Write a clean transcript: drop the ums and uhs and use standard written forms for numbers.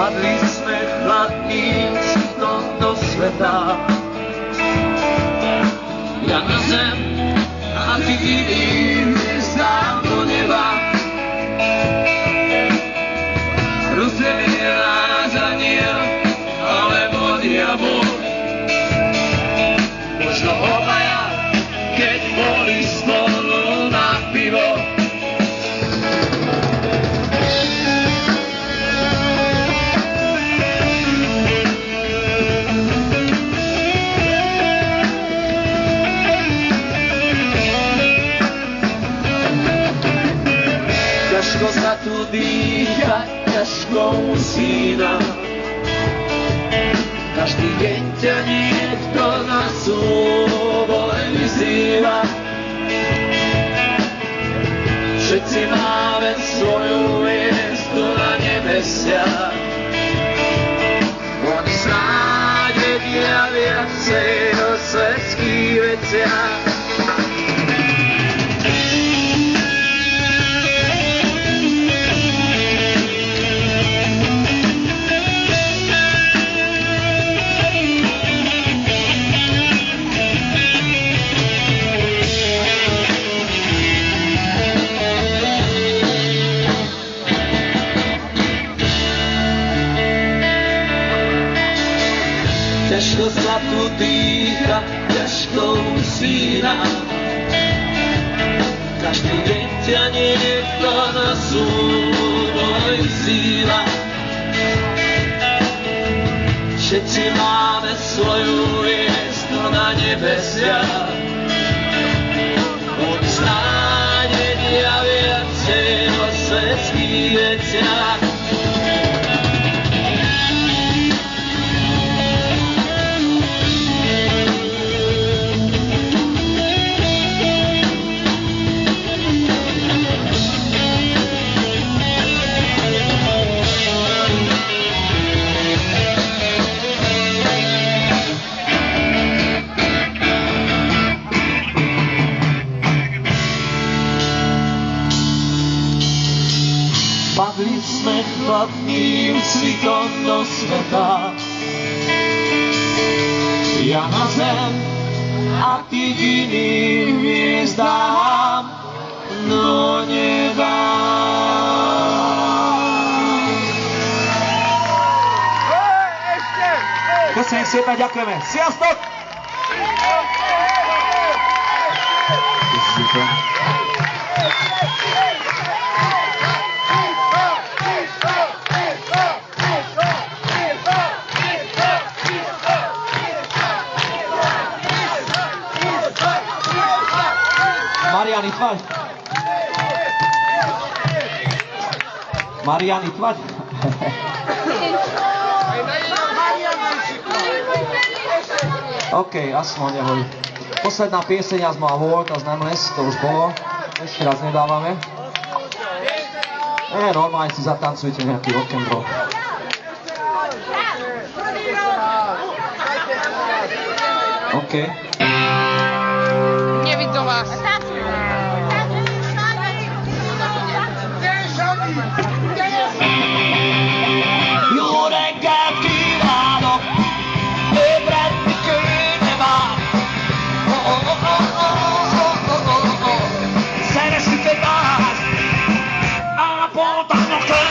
Padli sme chladným citom do sveta. Ja na zem a ty iným hvizdám do neba. Rozdelia nás aniel alebo diabol. Možno obaja, keď boli spolu na pivo. Ťažko sa tu dýchať, ťažko usínať. Každý deň ťa niekto na súboj vyzýva. Všetci máme svoju hviezdu na nebesiach. Oni snáď vedia viacej o svetských veciach. Ťažko sa tu dýcha, ťažko usína. Každý deň ťa niekto na súboj vyzýva. Všetci máme svoju hviezdu na nebesiach. Oni snáď vedia viacej o svetských veciach. Padli sme chladným citom do sveta. Ja na zem a ty k iným hviezdám do neba. Pieseň Svieta, ďakujeme. Sviastok! Marian, tvaď. Marian, tvaď. OK, aspoň neboj. Posledná pieseň z má World as Nameless, to už bolo. Ešte raz nedávame. Normálne si zatancujte nejaký rock and roll. OK. Nevidím vás. Jó reggelt kívánok, ébredni kéne már. Szeressük egymást, ápoltanak le.